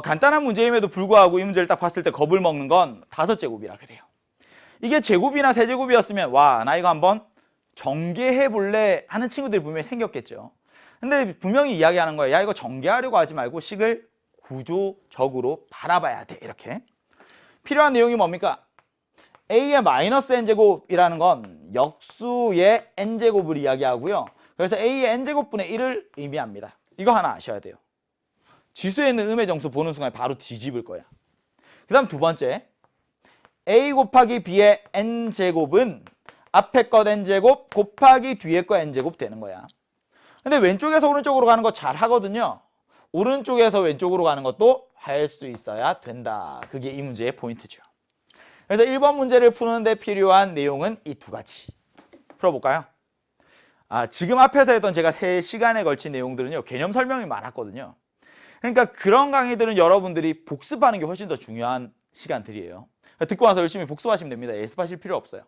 간단한 문제임에도 불구하고 이 문제를 딱 봤을 때 겁을 먹는 건 5제곱이라 그래요. 이게 제곱이나 세제곱이었으면 와, 나 이거 한번 전개해 볼래 하는 친구들이 분명히 생겼겠죠. 근데 분명히 이야기하는 거예요. 야, 이거 전개하려고 하지 말고 식을 구조적으로 바라봐야 돼. 이렇게. 필요한 내용이 뭡니까? a의 마이너스 n제곱이라는 건 역수의 n제곱을 이야기하고요. 그래서 a의 n제곱분의 1을 의미합니다. 이거 하나 아셔야 돼요. 지수에 있는 음의 정수 보는 순간 바로 뒤집을 거야. 그 다음 두 번째, a 곱하기 b의 n제곱은 앞에 것 n제곱 곱하기 뒤에 거 n제곱 되는 거야. 근데 왼쪽에서 오른쪽으로 가는 거 잘 하거든요. 오른쪽에서 왼쪽으로 가는 것도 할 수 있어야 된다. 그게 이 문제의 포인트죠. 그래서 1번 문제를 푸는데 필요한 내용은 이 두 가지. 풀어볼까요? 지금 앞에서 했던 제가 3시간에 걸친 내용들은요, 개념 설명이 많았거든요. 그러니까 그런 강의들은 여러분들이 복습하는 게 훨씬 더 중요한 시간들이에요. 듣고 나서 열심히 복습하시면 됩니다. 예습하실 필요 없어요.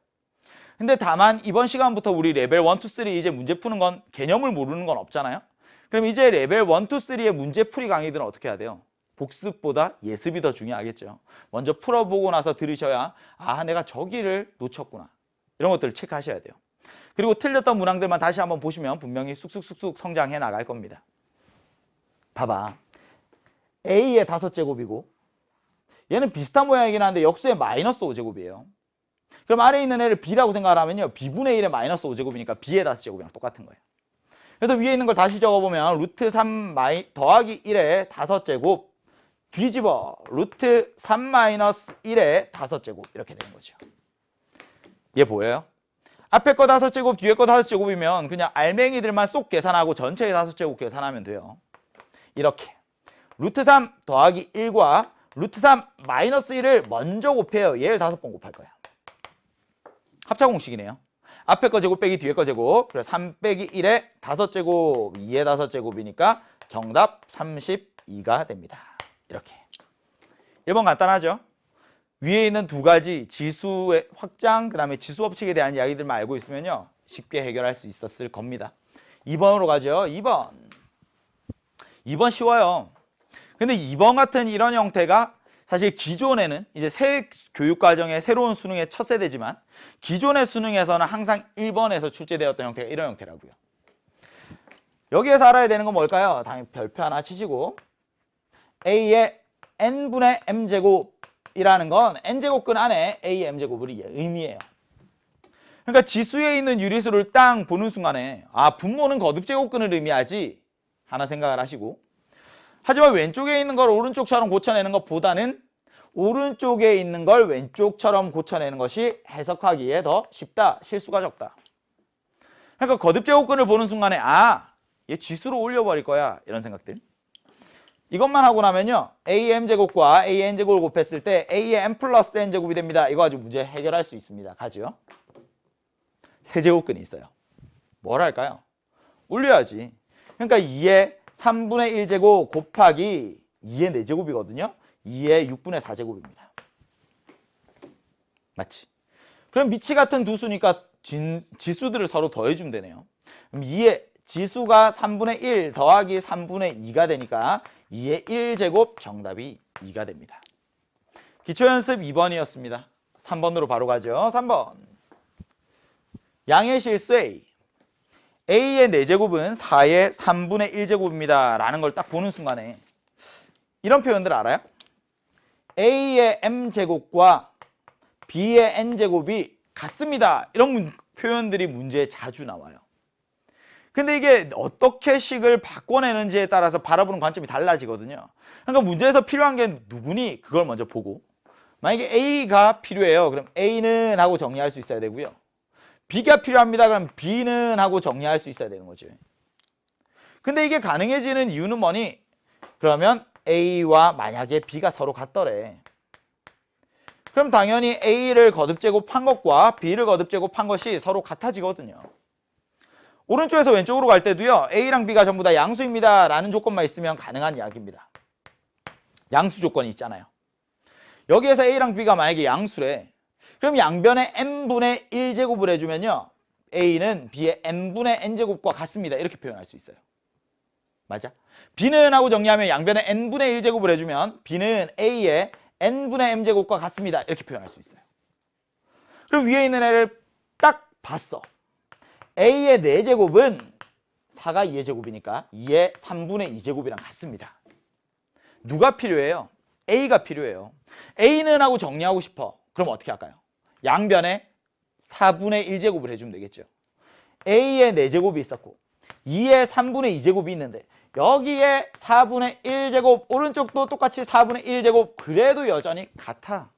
근데 다만 이번 시간부터 우리 레벨 1, 2, 3 이제 문제 푸는 건 개념을 모르는 건 없잖아요. 그럼 이제 레벨 1, 2, 3의 문제풀이 강의들은 어떻게 해야 돼요? 복습보다 예습이 더 중요하겠죠. 먼저 풀어보고 나서 들으셔야 내가 저기를 놓쳤구나. 이런 것들을 체크하셔야 돼요. 그리고 틀렸던 문항들만 다시 한번 보시면 분명히 쑥쑥쑥쑥 성장해 나갈 겁니다. 봐봐. A의 5제곱이고 얘는 비슷한 모양이긴 한데 역수의 마이너스 5제곱이에요. 그럼 아래에 있는 애를 B라고 생각을 하면요. B분의 1의 마이너스 5제곱이니까 B의 5제곱이랑 똑같은 거예요. 그래서 위에 있는 걸 다시 적어보면 루트 3 더하기 1의 5제곱 뒤집어 루트 3 마이너스 1의 5제곱 이렇게 되는 거죠. 얘 보여요? 앞에 거 5제곱 뒤에 거 5제곱이면 그냥 알맹이들만 쏙 계산하고 전체의 5제곱 계산하면 돼요. 이렇게 루트 3 더하기 1과 루트 3 마이너스 1을 먼저 곱해요. 얘를 5번 곱할 거야. 합차 공식이네요. 앞에 거 제곱 빼기 뒤에 거 제곱. 그래서 3 빼기 1의 5제곱 2의 5제곱이니까 정답 32가 됩니다. 이렇게. 1번 간단하죠? 위에 있는 두 가지 지수의 확장, 그 다음에 지수 법칙에 대한 이야기들만 알고 있으면요. 쉽게 해결할 수 있었을 겁니다. 2번으로 가죠. 2번. 2번 쉬워요. 근데 2번 같은 이런 형태가 사실 기존에는 이제 새 교육과정의 새로운 수능의 첫 세대지만 기존의 수능에서는 항상 1번에서 출제되었던 형태가 이런 형태라고요. 여기에서 알아야 되는 건 뭘까요? 당연히 별표 하나 치시고 A의 n분의 m제곱이라는 건 n제곱근 안에 A의 m제곱을 의미해요. 그러니까 지수에 있는 유리수를 딱 보는 순간에 분모는 거듭제곱근을 의미하지 하나 생각을 하시고 하지만 왼쪽에 있는 걸 오른쪽처럼 고쳐내는 것보다는 오른쪽에 있는 걸 왼쪽처럼 고쳐내는 것이 해석하기에 더 쉽다. 실수가 적다. 그러니까 거듭제곱근을 보는 순간에 얘 지수로 올려버릴 거야. 이런 생각들. 이것만 하고 나면요. A의 m제곱과 A의 n제곱을 곱했을 때 A의 m 플러스 n제곱이 됩니다. 이거 가지고 문제 해결할 수 있습니다. 가죠. 세제곱근이 있어요. 뭘 할까요? 올려야지. 그러니까 2의 3분의 1제곱 곱하기 2의 4제곱이거든요. 2의 6분의 4제곱입니다. 맞지? 그럼 미치 같은 두 수니까 지수들을 서로 더해주면 되네요. 그럼 2의 지수가 3분의 1 더하기 3분의 2가 되니까 2의 1제곱 정답이 2가 됩니다. 기초연습 2번이었습니다. 3번으로 바로 가죠. 3번. 양의 실수 A. A의 4제곱은 4의 3분의 1제곱입니다. 라는 걸 딱 보는 순간에 이런 표현들 알아요? A의 m제곱과 B의 n제곱이 같습니다. 이런 표현들이 문제에 자주 나와요. 근데 이게 어떻게 식을 바꿔내는지에 따라서 바라보는 관점이 달라지거든요. 그러니까 문제에서 필요한 게 누구니? 그걸 먼저 보고 만약에 A가 필요해요. 그럼 A는 하고 정리할 수 있어야 되고요. B가 필요합니다. 그럼 B는 하고 정리할 수 있어야 되는 거죠. 근데 이게 가능해지는 이유는 뭐니? 그러면 A와 만약에 B가 서로 같더래. 그럼 당연히 A를 거듭제곱한 것과 B를 거듭제곱한 것이 서로 같아지거든요. 오른쪽에서 왼쪽으로 갈 때도요. A랑 B가 전부 다 양수입니다. 라는 조건만 있으면 가능한 이야기입니다. 양수 조건이 있잖아요. 여기에서 A랑 B가 만약에 양수래. 그럼 양변에 n분의 1제곱을 해주면요. A는 B의 n분의 n제곱과 같습니다. 이렇게 표현할 수 있어요. 맞아? b는 하고 정리하면 양변에 n분의 1제곱을 해주면 b는 a의 n분의 m제곱과 같습니다. 이렇게 표현할 수 있어요. 그럼 위에 있는 애를 딱 봤어. a의 4제곱은 4가 2의 제곱이니까 2의 3분의 2제곱이랑 같습니다. 누가 필요해요? a가 필요해요. a는 하고 정리하고 싶어. 그럼 어떻게 할까요? 양변에 4분의 1제곱을 해주면 되겠죠. a의 4제곱이 있었고 2의 3분의 2제곱이 있는데 여기에 4분의 1제곱, 오른쪽도 똑같이 4분의 1제곱, 그래도 여전히 같아.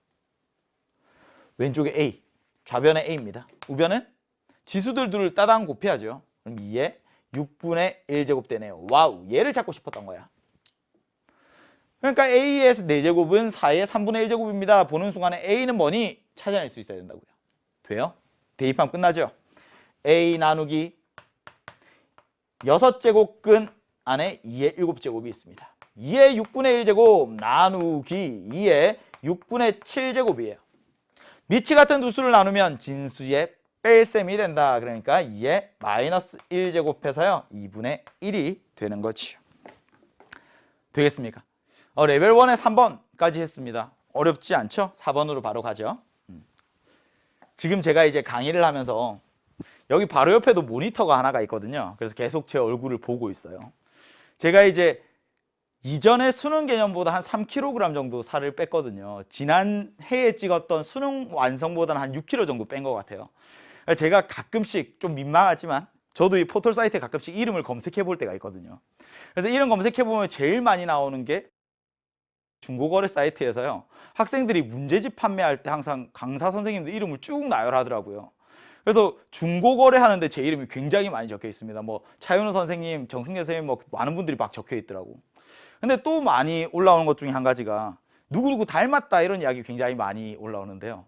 왼쪽에 a, 좌변에 a입니다. 우변은 지수들 둘을 따당 곱해야죠. 그럼 2의 6분의 1제곱 되네요. 와우, 얘를 찾고 싶었던 거야. 그러니까 a의 4제곱은 4의 3분의 1제곱입니다. 보는 순간에 a는 뭐니? 찾아낼 수 있어야 된다고요. 돼요? 대입하면 끝나죠? a 나누기 6제곱근 안에 2의 7제곱이 있습니다. 2의 6분의 1제곱 나누기 2의 6분의 7제곱이에요. 미치 같은 두 수를 나누면 진수의 뺄셈이 된다. 그러니까 2의 마이너스 1제곱해서요 2분의 1이 되는 거지요. 되겠습니까? 레벨 1에 3번까지 했습니다. 어렵지 않죠? 4번으로 바로 가죠. 지금 제가 이제 강의를 하면서 여기 바로 옆에도 모니터가 하나가 있거든요. 그래서 계속 제 얼굴을 보고 있어요. 제가 이제 이전에 수능 개념보다 한 3kg 정도 살을 뺐거든요. 지난 해에 찍었던 수능 완성보다는 한 6kg 정도 뺀 것 같아요. 제가 가끔씩 좀 민망하지만 저도 이 포털 사이트에 가끔씩 이름을 검색해 볼 때가 있거든요. 그래서 이름 검색해 보면 제일 많이 나오는 게 중고거래 사이트에서요. 학생들이 문제집 판매할 때 항상 강사 선생님들 이름을 쭉 나열하더라고요. 그래서 중고거래 하는데 제 이름이 굉장히 많이 적혀 있습니다. 뭐 차윤우 선생님, 정승재 선생님 뭐 많은 분들이 막 적혀 있더라고. 근데 또 많이 올라오는 것 중에 한 가지가 누구누구 닮았다 이런 이야기 굉장히 많이 올라오는데요.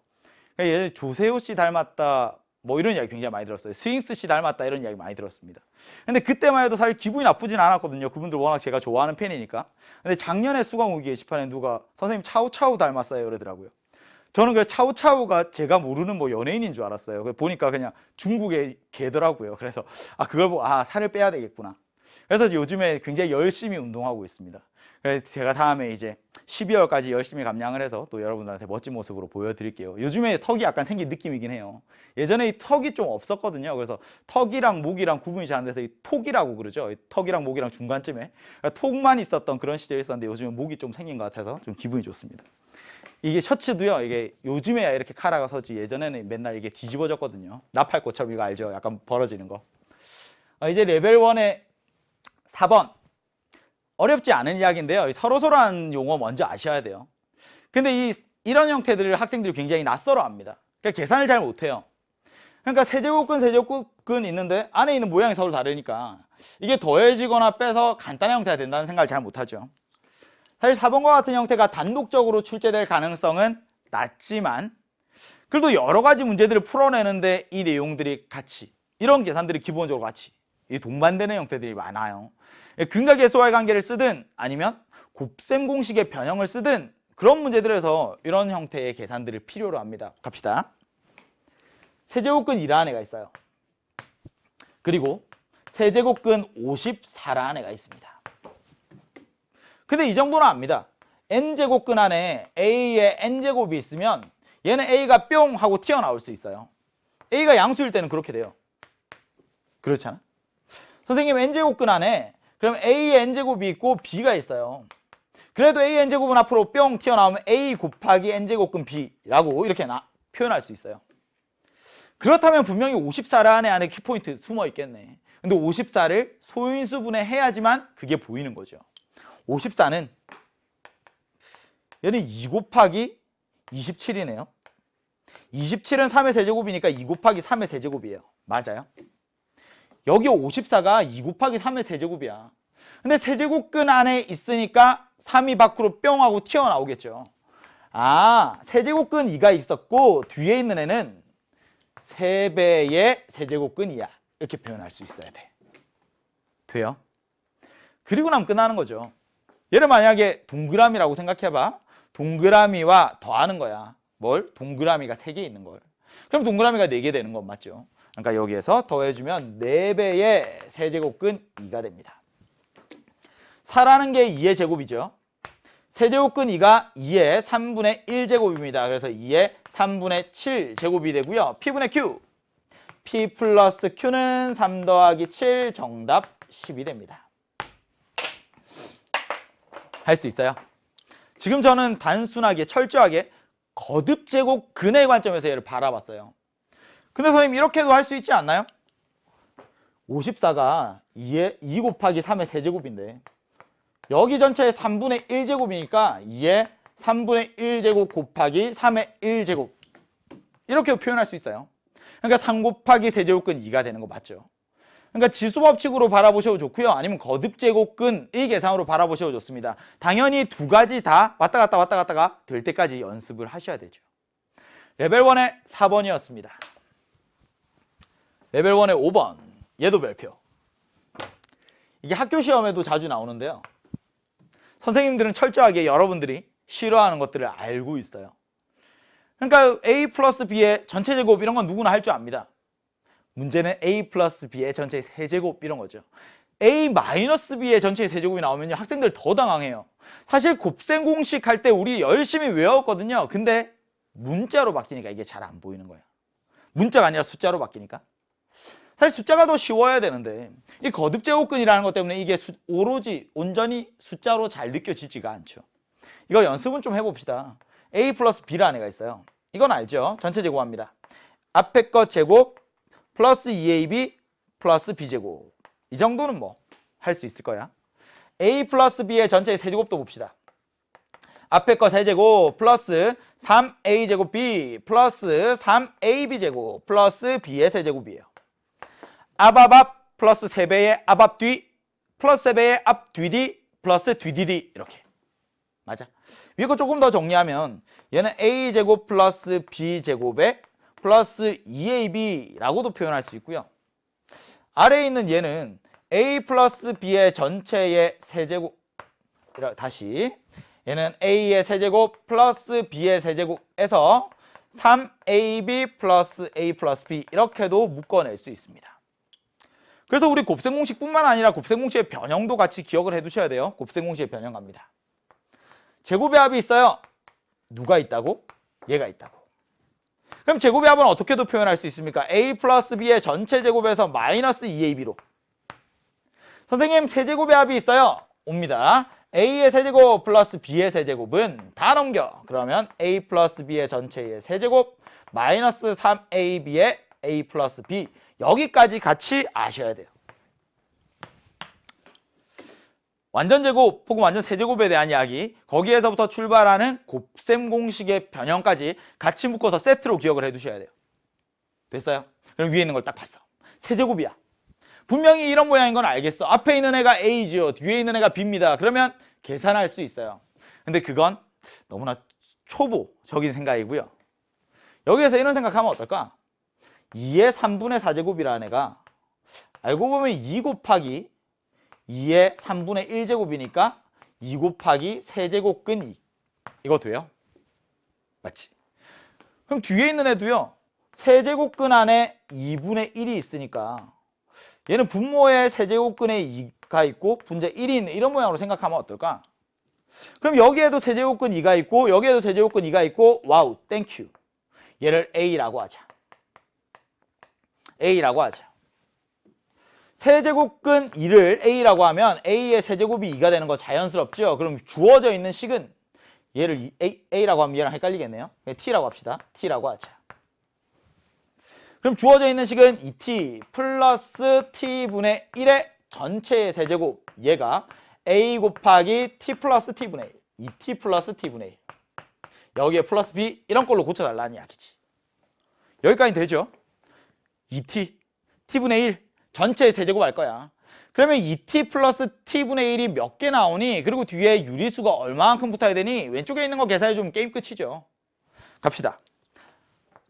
예전에 조세호 씨 닮았다 뭐 이런 이야기 굉장히 많이 들었어요. 스윙스 씨 닮았다 이런 이야기 많이 들었습니다. 근데 그때만 해도 사실 기분이 나쁘진 않았거든요. 그분들 워낙 제가 좋아하는 팬이니까. 근데 작년에 수강후기 게시판에 누가 선생님 차우차우 닮았어요 그러더라고요. 저는 그 차우차우가 제가 모르는 뭐 연예인인 줄 알았어요. 보니까 그냥 중국의 개더라고요. 그래서 그걸 보고 살을 빼야 되겠구나. 그래서 요즘에 굉장히 열심히 운동하고 있습니다. 그래서 제가 다음에 이제 12월까지 열심히 감량을 해서 또 여러분들한테 멋진 모습으로 보여드릴게요. 요즘에 턱이 약간 생긴 느낌이긴 해요. 예전에 이 턱이 좀 없었거든요. 그래서 턱이랑 목이랑 구분이 잘 안 돼서 이 톡이라고 그러죠. 이 턱이랑 목이랑 중간쯤에 그러니까 톡만 있었던 그런 시절이 있었는데 요즘에 목이 좀 생긴 것 같아서 좀 기분이 좋습니다. 이게 셔츠도요. 이게 요즘에야 이렇게 카라가 서지 예전에는 맨날 이게 뒤집어졌거든요. 나팔꽃처럼 이거 알죠? 약간 벌어지는 거. 이제 레벨 1의 4번. 어렵지 않은 이야기인데요. 서로서로한 용어 먼저 아셔야 돼요. 근데 이런 형태들을 학생들이 굉장히 낯설어 합니다. 그러니까 계산을 잘 못해요. 그러니까 세제곱근 있는데 안에 있는 모양이 서로 다르니까 이게 더해지거나 빼서 간단한 형태가 된다는 생각을 잘 못하죠. 사실 4번과 같은 형태가 단독적으로 출제될 가능성은 낮지만 그래도 여러 가지 문제들을 풀어내는데 이 내용들이 같이 이런 계산들이 기본적으로 같이 동반되는 형태들이 많아요. 근각계수와의 관계를 쓰든 아니면 곱셈 공식의 변형을 쓰든 그런 문제들에서 이런 형태의 계산들을 필요로 합니다. 갑시다. 세제곱근 1라는 애가 있어요. 그리고 세제곱근 54라는 애가 있습니다. 근데 이 정도는 압니다. n제곱근 안에 a의 n제곱이 있으면 얘는 a가 뿅 하고 튀어나올 수 있어요. a가 양수일 때는 그렇게 돼요. 그렇잖아. 선생님 n제곱근 안에 그럼 a의 n제곱이 있고 b가 있어요. 그래도 a의 n제곱은 앞으로 뿅 튀어나오면 a 곱하기 n제곱근 b라고 이렇게 표현할 수 있어요. 그렇다면 분명히 54라는 안에 키포인트 숨어 있겠네. 근데 54를 소인수분해 해야지만 그게 보이는 거죠. 54는 얘는 2 곱하기 27이네요. 27은 3의 세제곱이니까 2 곱하기 3의 세제곱이에요. 맞아요? 여기 54가 2 곱하기 3의 세제곱이야. 근데 세제곱근 안에 있으니까 3이 밖으로 뿅 하고 튀어나오겠죠. 세제곱근 2가 있었고 뒤에 있는 애는 3배의 세제곱근 2야. 이렇게 표현할 수 있어야 돼. 돼요? 그리고 나면 끝나는 거죠. 얘를 만약에 동그라미라고 생각해봐. 동그라미와 더하는 거야. 뭘? 동그라미가 3개 있는 걸. 그럼 동그라미가 4개 되는 건 맞죠? 그러니까 여기에서 더해주면 4배의 세제곱근 2가 됩니다. 4라는 게 2의 제곱이죠. 세제곱근 2가 2의 3분의 1제곱입니다. 그래서 2의 3분의 7제곱이 되고요. P분의 Q. P 플러스 Q는 3 더하기 7 정답 10이 됩니다. 할 수 있어요? 지금 저는 단순하게 철저하게 거듭제곱 근의 관점에서 얘를 바라봤어요. 근데 선생님 이렇게도 할 수 있지 않나요? 54가 2 곱하기 3의 세제곱인데 여기 전체의 3분의 1제곱이니까 2의 3분의 1제곱 곱하기 3의 1제곱 이렇게 표현할 수 있어요. 그러니까 3 곱하기 세제곱근 2가 되는 거 맞죠? 그러니까 지수법칙으로 바라보셔도 좋고요. 아니면 거듭제곱근의 계산으로 바라보셔도 좋습니다. 당연히 두 가지 다 왔다 갔다가 될 때까지 연습을 하셔야 되죠. 레벨 1의 4번이었습니다. 레벨 1의 5번 얘도 별표. 이게 학교 시험에도 자주 나오는데요. 선생님들은 철저하게 여러분들이 싫어하는 것들을 알고 있어요. 그러니까 A 플러스 B의 전체 제곱 이런 건 누구나 할 줄 압니다. 문제는 A 플러스 B의 전체 세제곱 이런 거죠. A 마이너스 B의 전체 세제곱이 나오면요. 학생들 더 당황해요. 사실 곱셈 공식 할 때 우리 열심히 외웠거든요. 근데 문자로 바뀌니까 이게 잘 안 보이는 거예요. 문자가 아니라 숫자로 바뀌니까. 사실 숫자가 더 쉬워야 되는데 이 거듭제곱근이라는 것 때문에 이게 오로지 온전히 숫자로 잘 느껴지지가 않죠. 이거 연습은 좀 해봅시다. A 플러스 B라는 애가 있어요. 이건 알죠? 전체 제곱합니다. 앞에 것 제곱 플러스 2AB 플러스 B제곱. 이 정도는 뭐 할 수 있을 거야. A 플러스 B의 전체 세제곱도 봅시다. 앞에 거 세제곱 플러스 3A제곱 B 플러스 3AB제곱 플러스 B의 세제곱이에요. 앞 플러스 3배의 앞 뒤 플러스 3배의 앞 뒤뒤 플러스 뒤뒤뒤 이렇게. 맞아. 위에 거 조금 더 정리하면 얘는 A제곱 플러스 B제곱에 플러스 2AB라고도 표현할 수 있고요. 아래에 있는 얘는 A 플러스 B의 전체의 세제곱 다시 얘는 A의 세제곱 플러스 B의 세제곱에서 3AB 플러스 A 플러스 B 이렇게도 묶어낼 수 있습니다. 그래서 우리 곱셈 공식뿐만 아니라 곱셈 공식의 변형도 같이 기억을 해두셔야 돼요. 곱셈 공식의 변형 갑니다. 제곱의 합이 있어요. 누가 있다고? 얘가 있다고. 그럼 제곱의 합은 어떻게도 표현할 수 있습니까? A 플러스 B의 전체 제곱에서 마이너스 2AB로. 선생님 세제곱의 합이 있어요. 옵니다. A의 세제곱 플러스 B의 세제곱은 다 넘겨. 그러면 A 플러스 B의 전체의 세제곱 마이너스 3AB의 A 플러스 B 여기까지 같이 아셔야 돼요. 완전 제곱 혹은 완전 세제곱에 대한 이야기 거기에서부터 출발하는 곱셈 공식의 변형까지 같이 묶어서 세트로 기억을 해두셔야 돼요. 됐어요? 그럼 위에 있는 걸 딱 봤어. 세제곱이야. 분명히 이런 모양인 건 알겠어. 앞에 있는 애가 A죠. 뒤에 있는 애가 B입니다. 그러면 계산할 수 있어요. 근데 그건 너무나 초보적인 생각이고요. 여기에서 이런 생각하면 어떨까? 2의 3분의 4제곱이라는 애가 알고 보면 2 곱하기 2의 3분의 1제곱이니까 2 곱하기 세제곱근 2. 이거 돼요? 맞지? 그럼 뒤에 있는 애도요. 세제곱근 안에 2분의 1이 있으니까 얘는 분모에 세제곱근에 2가 있고 분자 1이 있는 이런 모양으로 생각하면 어떨까? 그럼 여기에도 세제곱근 2가 있고 여기에도 세제곱근 2가 있고 와우 땡큐. 얘를 A라고 하자. A라고 하자. 세제곱근 2를 A라고 하면 A의 세제곱이 2가 되는 거 자연스럽죠? 그럼 주어져 있는 식은 얘를 A라고 하면 얘랑 헷갈리겠네요. T라고 합시다. T라고 하자. 그럼 주어져 있는 식은 2T 플러스 T분의 1의 전체의 세제곱 얘가 A 곱하기 T 플러스 T분의 1 2T 플러스 T분의 1 여기에 플러스 B 이런 걸로 고쳐달라는 이야기지. 여기까지 되죠? 2T T분의 1 전체의 세제곱 할 거야. 그러면 2T 플러스 T분의 1이 몇 개 나오니? 그리고 뒤에 유리수가 얼마만큼 붙어야 되니? 왼쪽에 있는 거 계산해주면 게임 끝이죠. 갑시다.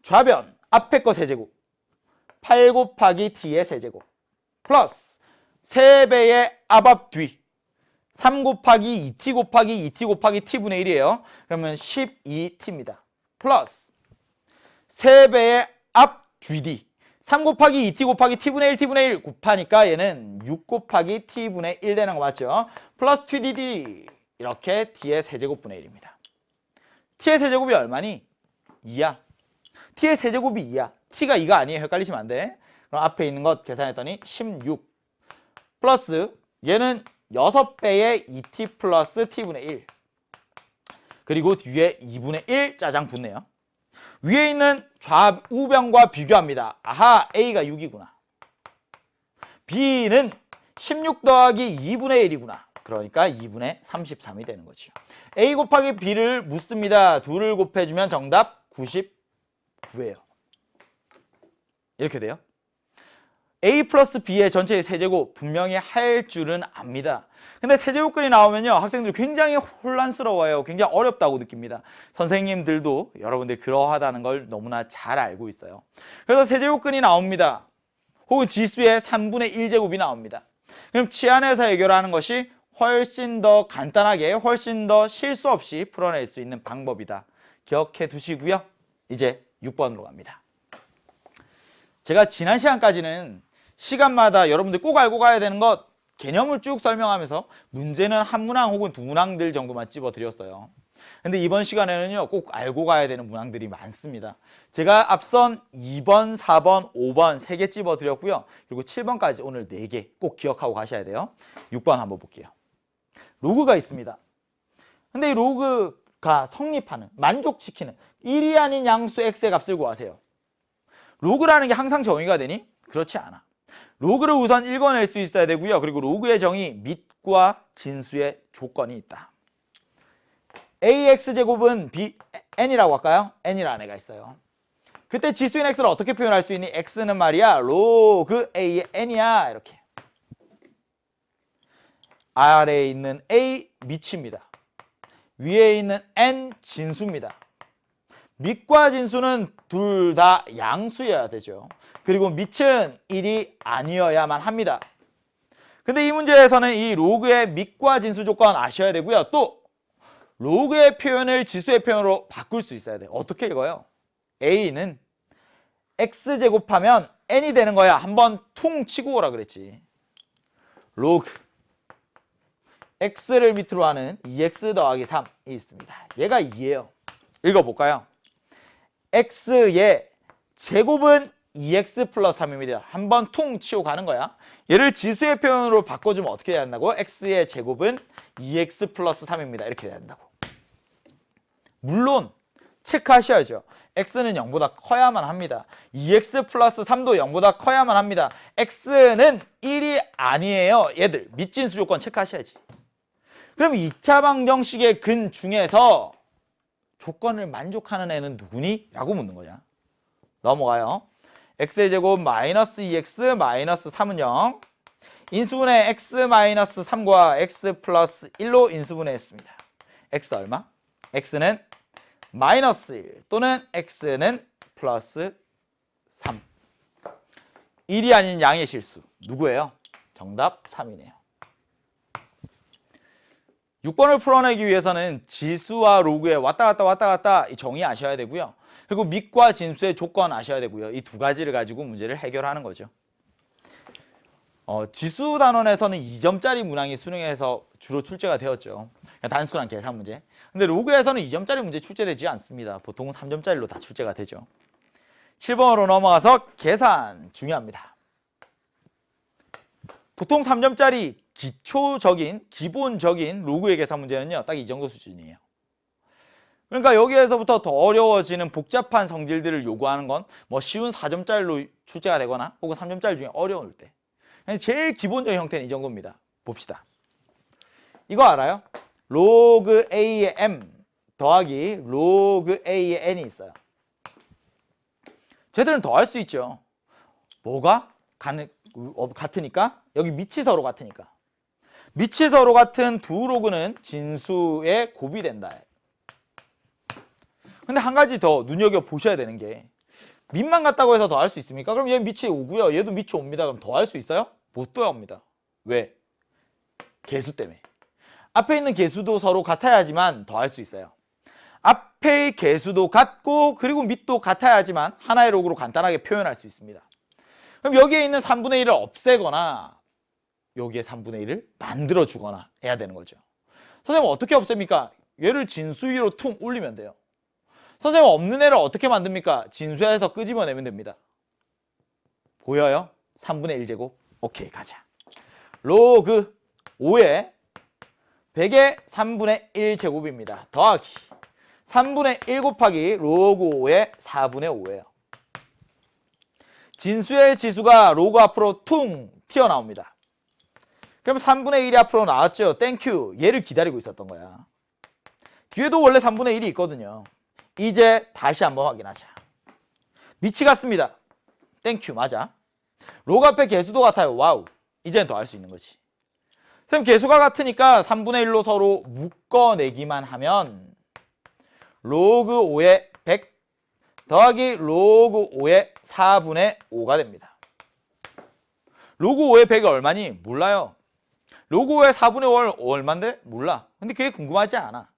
좌변 앞에 거 세제곱 8 곱하기 T의 세제곱 플러스 3배의 앞 뒤 3 곱하기 2T 곱하기 2T 곱하기 T분의 1이에요. 그러면 12T입니다. 플러스 3배의 앞 뒤 D 3 곱하기 2t 곱하기 t분의 1 t분의 1 곱하니까 얘는 6 곱하기 t분의 1 되는 거 맞죠? 플러스 2dd 이렇게 t의 세제곱분의 1입니다. t의 세제곱이 얼마니? 2야. t의 세제곱이 2야. t가 2가 아니에요. 헷갈리시면 안 돼. 그럼 앞에 있는 것 계산했더니 16 플러스 얘는 6배의 2t 플러스 t분의 1 그리고 뒤에 2분의 1 짜장 붙네요. 위에 있는 좌우변과 비교합니다. 아하, A가 6이구나. B는 16 더하기 2분의 1이구나. 그러니까 2분의 33이 되는 거죠. A 곱하기 B를 묻습니다. 2를 곱해주면 정답 99예요. 이렇게 돼요. A 플러스 B의 전체의 세제곱 분명히 할 줄은 압니다. 근데 세제곱근이 나오면요 학생들이 굉장히 혼란스러워요. 굉장히 어렵다고 느낍니다. 선생님들도 여러분들 그러하다는 걸 너무나 잘 알고 있어요. 그래서 세제곱근이 나옵니다. 혹은 지수의 3분의 1제곱이 나옵니다. 그럼 치안에서 해결하는 것이 훨씬 더 간단하게 훨씬 더 실수 없이 풀어낼 수 있는 방법이다. 기억해 두시고요. 이제 6번으로 갑니다. 제가 지난 시간까지는 시간마다 여러분들 꼭 알고 가야 되는 것 개념을 쭉 설명하면서 문제는 한 문항 혹은 두 문항들 정도만 찝어드렸어요. 근데 이번 시간에는요 꼭 알고 가야 되는 문항들이 많습니다. 제가 앞선 2번, 4번, 5번 3개 찝어드렸고요. 그리고 7번까지 오늘 4개 꼭 기억하고 가셔야 돼요. 6번 한번 볼게요. 로그가 있습니다. 근데 이 로그가 성립하는, 만족시키는 1이 아닌 양수 x의 값을 구하세요. 로그라는 게 항상 정의가 되니? 그렇지 않아. 로그를 우선 읽어낼 수 있어야 되고요. 그리고 로그의 정의 밑과 진수의 조건이 있다. ax제곱은 n이라고 할까요? n이라는 애가 있어요. 그때 지수인 x를 어떻게 표현할 수 있니? x는 말이야 로그 a의 n이야. 이렇게. 아래에 있는 a 밑입니다. 위에 있는 n 진수입니다. 밑과 진수는 둘 다 양수여야 되죠. 그리고 밑은 1이 아니어야만 합니다. 근데 이 문제에서는 이 로그의 밑과 진수 조건 아셔야 되고요. 또 로그의 표현을 지수의 표현으로 바꿀 수 있어야 돼요. 어떻게 읽어요? a는 x제곱하면 n이 되는 거야. 한번 퉁 치고 오라 그랬지. 로그 x를 밑으로 하는 2x 더하기 3이 있습니다. 얘가 2예요. 읽어볼까요? x의 제곱은 2x 플러스 3입니다. 한번 퉁 치고 가는 거야. 얘를 지수의 표현으로 바꿔주면 어떻게 해야 한다고? x의 제곱은 2x 플러스 3입니다. 이렇게 해야 한다고. 물론 체크하셔야죠. x는 0보다 커야만 합니다. 2x 플러스 3도 0보다 커야만 합니다. x는 1이 아니에요. 얘들 밑진수 조건 체크하셔야지. 그럼 2차 방정식의 근 중에서 조건을 만족하는 애는 누구니? 라고 묻는 거냐. 넘어가요. x의 제곱 마이너스 2x 마이너스 3은 0. 인수분해 x 마이너스 3과 x 플러스 1로 인수분해했습니다. x 얼마? x는 마이너스 1 또는 x는 플러스 3. 1이 아닌 양의 실수. 누구예요? 정답 3이네요. 6번을 풀어내기 위해서는 지수와 로그의 왔다 갔다 이 정의 아셔야 되고요. 그리고 밑과 진수의 조건 아셔야 되고요. 이 두 가지를 가지고 문제를 해결하는 거죠. 지수 단원에서는 2점짜리 문항이 수능에서 주로 출제가 되었죠. 단순한 계산 문제. 근데 로그에서는 2점짜리 문제 출제되지 않습니다. 보통 3점짜리로 다 출제가 되죠. 7번으로 넘어가서 계산 중요합니다. 보통 3점짜리 기초적인, 기본적인 로그의 계산 문제는요. 딱 이 정도 수준이에요. 그러니까 여기에서부터 더 어려워지는 복잡한 성질들을 요구하는 건 뭐 쉬운 4점짜리로 출제가 되거나 혹은 3점짜리 중에 어려울 때. 제일 기본적인 형태는 이 정도입니다. 봅시다. 이거 알아요? 로그 A의 M 더하기 로그 A의 N이 있어요. 쟤들은 더할 수 있죠. 뭐가? 같으니까? 여기 밑이 서로 같으니까. 밑이 서로 같은 두 로그는 진수의 곱이 된다. 근데 한 가지 더 눈여겨보셔야 되는 게 밑만 같다고 해서 더할 수 있습니까? 그럼 얘 밑이 5고요. 얘도 밑이 5입니다. 그럼 더할 수 있어요? 못 더합니다. 왜? 개수 때문에. 앞에 있는 개수도 서로 같아야지만 더할 수 있어요. 앞의 개수도 같고 그리고 밑도 같아야지만 하나의 로그로 간단하게 표현할 수 있습니다. 그럼 여기에 있는 3분의 1을 없애거나 여기에 3분의 1을 만들어주거나 해야 되는 거죠. 선생님 어떻게 없앱니까? 얘를 진수 위로 퉁 올리면 돼요. 선생님 없는 애를 어떻게 만듭니까? 진수에서 끄집어내면 됩니다. 보여요? 3분의 1제곱. 오케이, 가자. 로그 5에 100의 3분의 1제곱입니다. 더하기 3분의 1 곱하기 로그 5의 4분의 5예요. 진수의 지수가 로그 앞으로 퉁 튀어나옵니다. 그럼 3분의 1이 앞으로 나왔죠. 땡큐. 얘를 기다리고 있었던 거야. 뒤에도 원래 3분의 1이 있거든요. 이제 다시 한번 확인하자. 밑이 같습니다. 땡큐. 맞아. 로그 앞에 개수도 같아요. 와우. 이제는 더 할 수 있는 거지. 선생님 개수가 같으니까 3분의 1로 서로 묶어내기만 하면 로그 5의 100 더하기 로그 5의 4분의 5가 됩니다. 로그 5의 100이 얼마니? 몰라요. 로그 5의 4분의 5 얼만데? 몰라. 근데 그게 궁금하지 않아.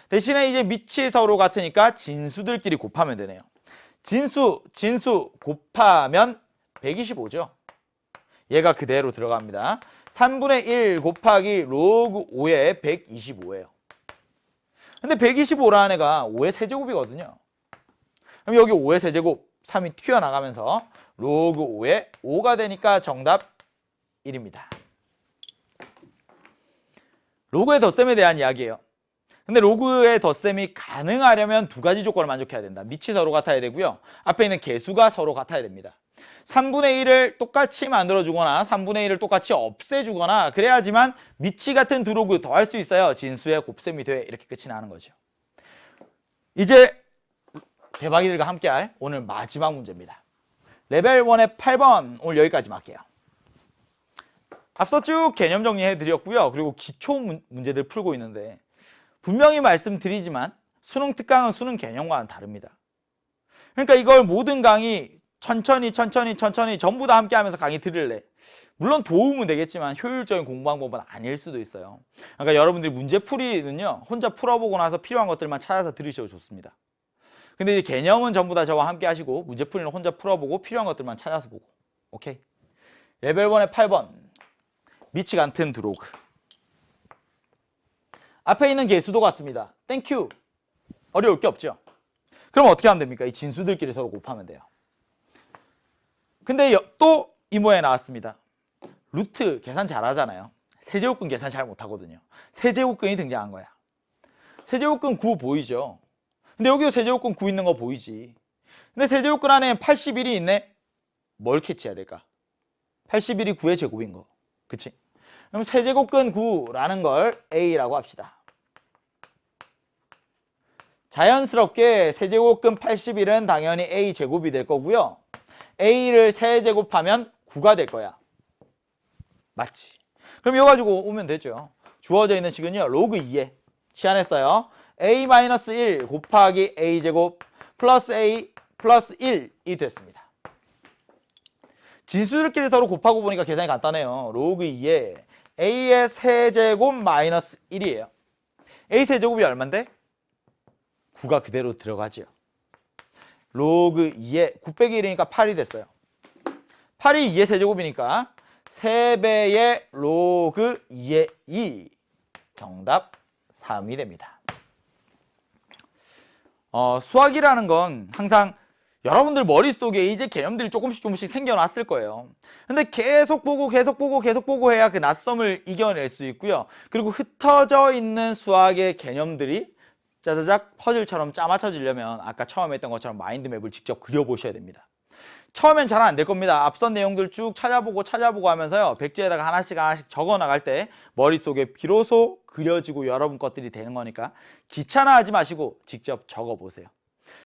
대신에 이제 밑이 서로 같으니까 진수들끼리 곱하면 되네요. 진수 곱하면 125죠. 얘가 그대로 들어갑니다. 3분의 1 곱하기 로그 5의 125예요. 근데 125라는 애가 5의 세제곱이거든요. 그럼 여기 5의 세제곱 3이 튀어나가면서 로그 5의 5가 되니까 정답 1입니다. 로그의 덧셈에 대한 이야기예요. 근데 로그의 덧셈이 가능하려면 두 가지 조건을 만족해야 된다. 밑이 서로 같아야 되고요. 앞에 있는 개수가 서로 같아야 됩니다. 3분의 1을 똑같이 만들어주거나 3분의 1을 똑같이 없애주거나 그래야지만 밑이 같은 두 로그 더할 수 있어요. 진수의 곱셈이 돼. 이렇게 끝이 나는 거죠. 이제 대박이들과 함께할 오늘 마지막 문제입니다. 레벨 1의 8번 오늘 여기까지만 할게요. 앞서 쭉 개념 정리해드렸고요. 그리고 기초 문제들 풀고 있는데 분명히 말씀드리지만 수능 특강은 수능 개념과는 다릅니다. 그러니까 이걸 모든 강의 천천히 전부 다 함께 하면서 강의 들을래. 물론 도움은 되겠지만 효율적인 공부 방법은 아닐 수도 있어요. 그러니까 여러분들이 문제풀이는요. 혼자 풀어보고 나서 필요한 것들만 찾아서 들으셔도 좋습니다. 근데 이제 개념은 전부 다 저와 함께 하시고 문제풀이는 혼자 풀어보고 필요한 것들만 찾아서 보고. 오케이. 레벨 1의 8번. 밑이 같은 드로그. 앞에 있는 개수도 같습니다. 땡큐. 어려울 게 없죠. 그럼 어떻게 하면 됩니까? 이 진수들끼리 서로 곱하면 돼요. 근데 또 이 모양이 나왔습니다. 루트 계산 잘하잖아요. 세제곱근 계산 잘 못하거든요. 세제곱근이 등장한 거야. 세제곱근 9 보이죠? 근데 여기도 세제곱근 9 있는 거 보이지? 근데 세제곱근 안에 81이 있네? 뭘 캐치해야 될까? 81이 9의 제곱인 거. 그치? 그럼 세제곱근 9라는 걸 A라고 합시다. 자연스럽게 세제곱근 81은 당연히 A제곱이 될 거고요. A를 세제곱하면 9가 될 거야. 맞지? 그럼 이거 가지고 오면 되죠. 주어져 있는 식은요. 로그 2에 치환했어요. A-1 곱하기 A제곱 플러스 A 플러스 1이 됐습니다. 진수들끼리 서로 곱하고 보니까 계산이 간단해요. 로그 2에 A의 세제곱 마이너스 1이에요. A 세제곱이 얼만데? 9가 그대로 들어가죠. 로그 2에 9 빼기 1이니까 8이 됐어요. 8이 2의 세제곱이니까 3배의 로그 2의 2. 정답 3이 됩니다. 수학이라는 건 항상 여러분들 머릿속에 이제 개념들이 조금씩 생겨났을 거예요. 근데 계속 보고 해야 그 낯섦을 이겨낼 수 있고요. 그리고 흩어져 있는 수학의 개념들이 짜자작 퍼즐처럼 짜맞춰지려면 아까 처음에 했던 것처럼 마인드맵을 직접 그려보셔야 됩니다. 처음엔 잘 안 될 겁니다. 앞선 내용들 쭉 찾아보고 하면서요. 백지에다가 하나씩 적어 나갈 때 머릿속에 비로소 그려지고 여러분 것들이 되는 거니까 귀찮아하지 마시고 직접 적어 보세요.